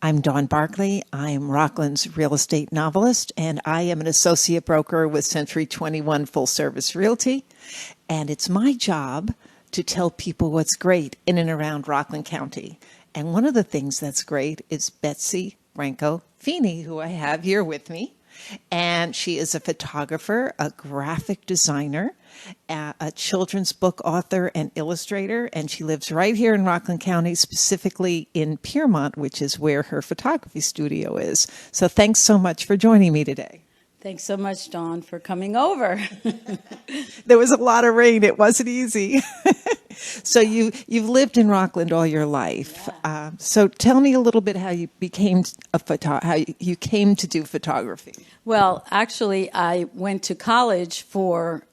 I'm Dawn Barclay. I'm Rockland's real estate novelist, and I am an associate broker with Century 21 Full Service Realty. And it's my job to tell people what's great in and around Rockland County. And one of the things that's great is Betsy Franco Feeney, who I have here with me. And she is a photographer, a graphic designer, a children's book author and illustrator. And she lives right here in Rockland County, specifically in Piermont, which is where her photography studio is. So thanks so much for joining me today. Thanks so much, Dawn, for coming over. There was a lot of rain. It wasn't easy. So you've lived in Rockland all your life. Yeah. So tell me a little bit how you became how you came to do photography. Well, actually, I went to college for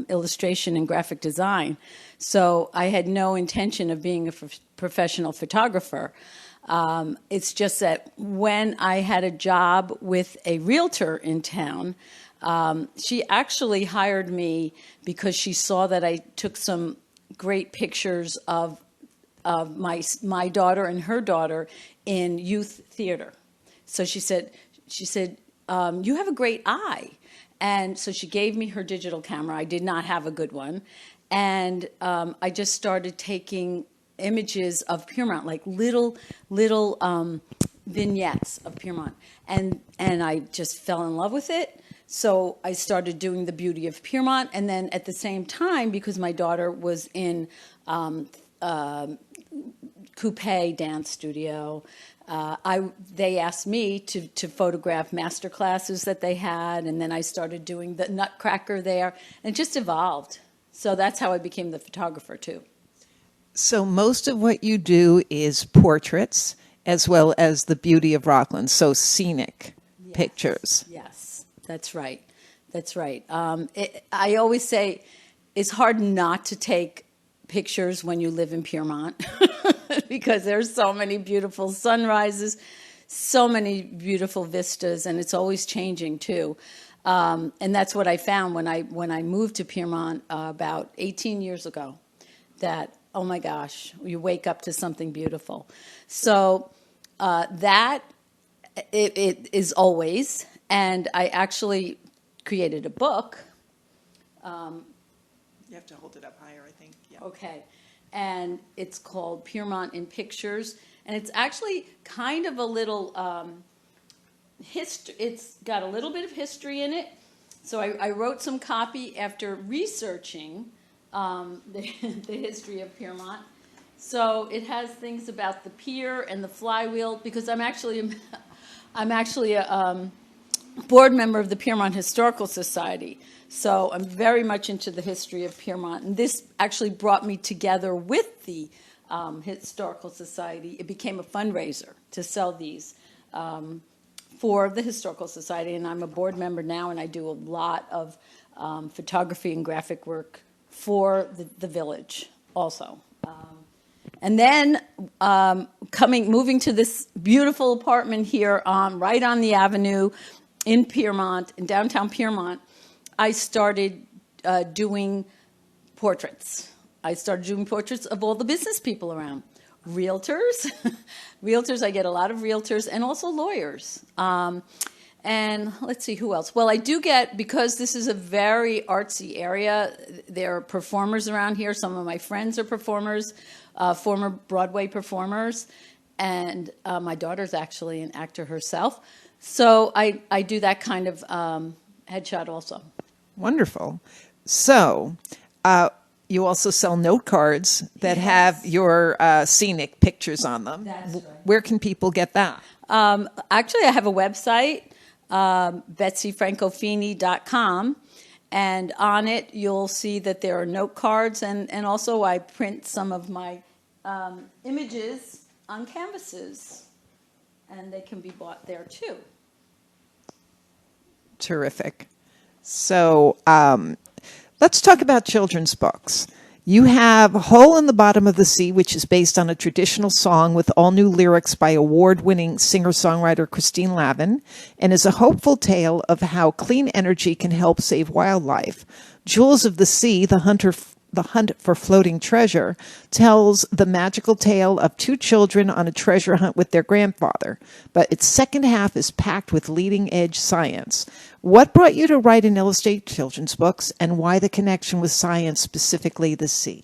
illustration and graphic design, so I had no intention of being a professional photographer. It's just that when I had a job with a realtor in town, she actually hired me because she saw that I took some great pictures of my daughter and her daughter in youth theater. So she said, you have a great eye. And so she gave me her digital camera. I did not have a good one. And I just started taking images of Piermont, like little vignettes of Piermont. And I just fell in love with it. So I started doing the beauty of Piermont, and then at the same time, because my daughter was in Coupe Dance Studio, they asked me to photograph master classes that they had, and then I started doing the Nutcracker there, and it just evolved. So that's how I became the photographer too. So most of what you do is portraits as well as the beauty of Rockland, so scenic pictures. Yes. That's right. That's right. I always say it's hard not to take pictures when you live in Piermont because there's so many beautiful sunrises, so many beautiful vistas, and it's always changing too. And that's what I found when I moved to Piermont about 18 years ago, that, oh my gosh, you wake up to something beautiful. So that it is always. And I actually created a book. You have to hold it up higher, I think. Yeah. Okay. And it's called Piermont in Pictures. And it's actually kind of a little it's got a little bit of history in it. So I wrote some copy after researching the history of Piermont. So it has things about the pier and the flywheel, because I'm actually a board member of the Piermont Historical Society. So I'm very much into the history of Piermont. And this actually brought me together with the Historical Society. It became a fundraiser to sell these for the Historical Society. And I'm a board member now, and I do a lot of photography and graphic work for the village also. And then moving to this beautiful apartment here right on the avenue in Piermont, in downtown Piermont, I started doing portraits. I started doing portraits of all the business people around. Realtors. Realtors, I get a lot of realtors, and also lawyers. And let's see, who else? Well, I do get, because this is a very artsy area, there are performers around here. Some of my friends are performers, former Broadway performers, and my daughter's actually an actor herself. So I do that kind of headshot also. Wonderful. So you also sell note cards that have your scenic pictures on them. That's right. Where can people get that? Actually, I have a website, betsyfrancofeeney.com. And on it, you'll see that there are note cards, and also I print some of my images on canvases, and they can be bought there too. Terrific. So let's talk about children's books. You have Hole in the Bottom of the Sea, which is based on a traditional song with all new lyrics by award-winning singer-songwriter Christine Lavin, and is a hopeful tale of how clean energy can help save wildlife. Jewels of the Sea, the The Hunt for Floating Treasure, tells the magical tale of two children on a treasure hunt with their grandfather, but its second half is packed with leading-edge science. What brought you to write and illustrate children's books, and why the connection with science, specifically the sea?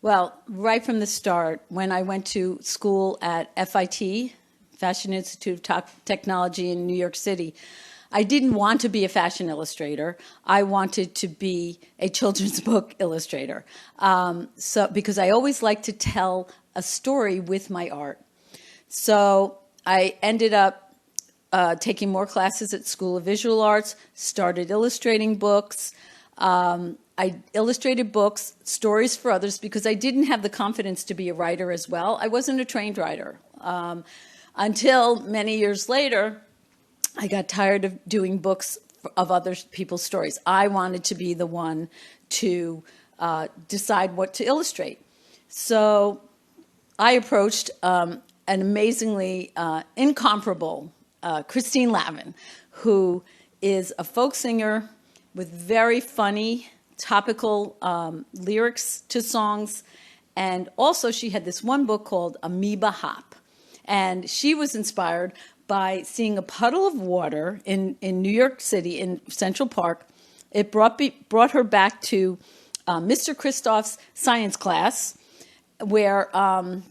Well, right from the start, when I went to school at FIT, Fashion Institute of Technology in New York City, I didn't want to be a fashion illustrator. I wanted to be a children's book illustrator. Because I always like to tell a story with my art. So I ended up taking more classes at School of Visual Arts, started illustrating books. I illustrated books, stories for others, because I didn't have the confidence to be a writer as well. I wasn't a trained writer. Until many years later, I got tired of doing books of other people's stories. I wanted to be the one to decide what to illustrate. So I approached an amazingly incomparable Christine Lavin, who is a folk singer with very funny, topical lyrics to songs. And also she had this one book called Amoeba Hop. And she was inspired by seeing a puddle of water in New York City, in Central Park. It brought her back to Mr. Kristoff's science class, where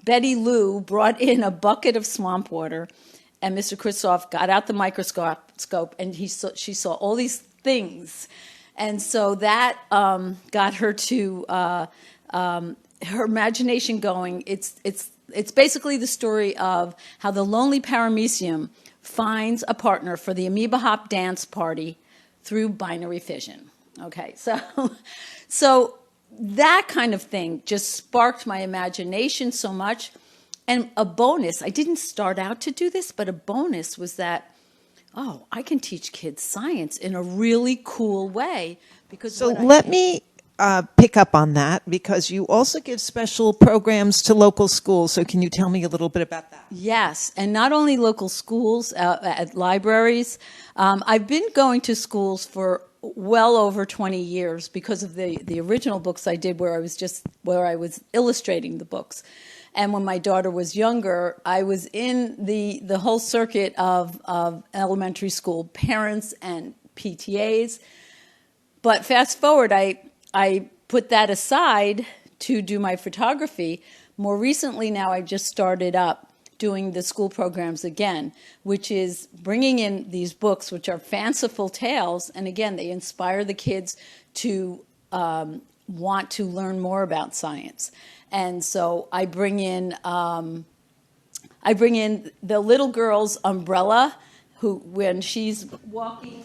Betty Lou brought in a bucket of swamp water, and Mr. Kristoff got out the microscope, and she saw all these things. And so that got her to her imagination going. It's basically the story of how the lonely paramecium finds a partner for the amoeba hop dance party through binary fission. Okay, so that kind of thing just sparked my imagination so much. And a bonus, I didn't start out to do this, but a bonus was that, oh, I can teach kids science in a really cool way. So let me pick up on that, because you also give special programs to local schools. So can you tell me a little bit about that? Yes, and not only local schools, at libraries. I've been going to schools for well over 20 years because of the original books I did where I was illustrating the books. And when my daughter was younger, I was in the whole circuit of elementary school parents and PTAs. But fast forward, I put that aside to do my photography. More recently now, I just started up doing the school programs again, which is bringing in these books, which are fanciful tales. And again, they inspire the kids to want to learn more about science. And so I bring in the little girl's umbrella, who, when she's walking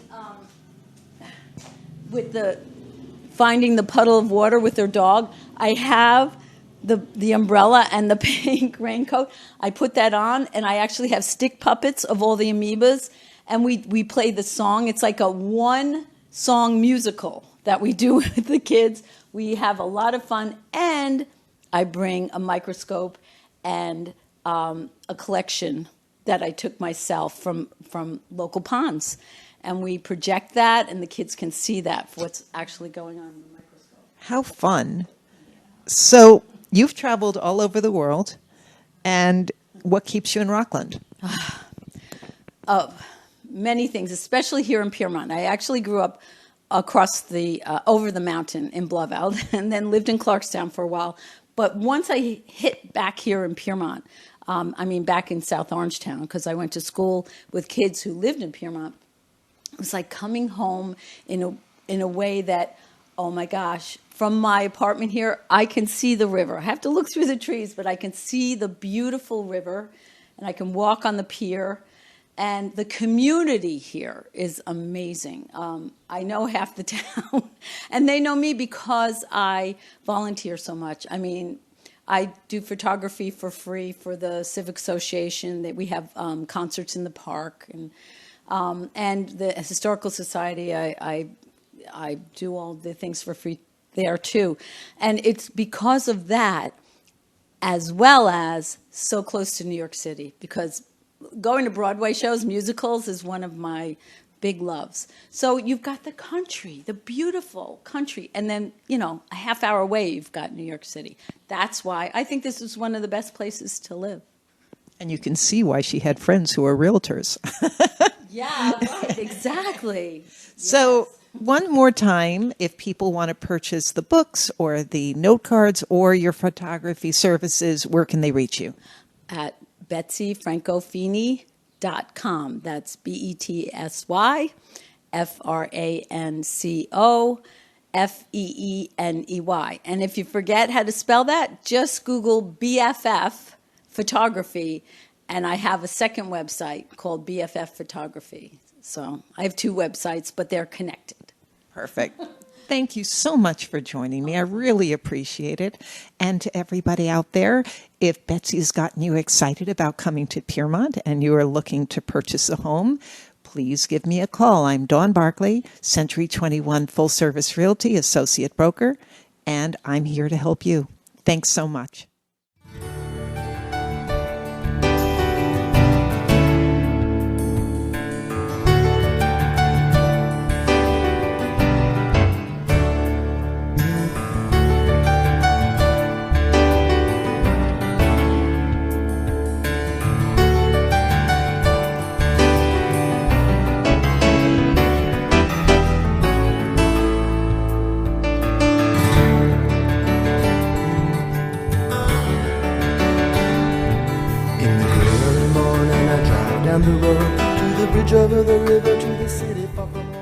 finding the puddle of water with her dog, I have the umbrella and the pink raincoat. I put that on, and I actually have stick puppets of all the amoebas, and we play the song. It's like a one-song musical that we do with the kids. We have a lot of fun, and I bring a microscope and a collection that I took myself from local ponds. And we project that, and the kids can see that for what's actually going on in the microscope. How fun. So you've traveled all over the world, and what keeps you in Rockland? Many things, especially here in Piermont. I actually grew up across over the mountain in Blauveld, and then lived in Clarkstown for a while. But once I hit back here in Piermont, back in South Orangetown, because I went to school with kids who lived in Piermont, it was like coming home in a way that, oh my gosh, from my apartment here, I can see the river. I have to look through the trees, but I can see the beautiful river, and I can walk on the pier. And the community here is amazing. I know half the town, and they know me because I volunteer so much. I mean, I do photography for free for the Civic Association. That we have concerts in the park, and the Historical Society. I do all the things for free there too, and it's because of that, as well as so close to New York City, because going to Broadway shows, musicals, is one of my big loves. So you've got the country, the beautiful country, and then, a half hour away you've got New York City. That's why I think this is one of the best places to live. And you can see why she had friends who are realtors. Yeah, right, exactly. So one more time, if people want to purchase the books or the note cards or your photography services, where can they reach you? At BetsyFrancoFeeney.com. That's BetsyFrancoFeeney. And if you forget how to spell that, just Google BFF Photography, and I have a second website called BFF Photography. So I have two websites, but they're connected. Perfect. Thank you so much for joining me. I really appreciate it. And to everybody out there, if Betsy's gotten you excited about coming to Piermont and you are looking to purchase a home, please give me a call. I'm Dawn Barclay, Century 21 Full Service Realty Associate Broker, and I'm here to help you. Thanks so much. Down the road to the bridge over the river to the city far from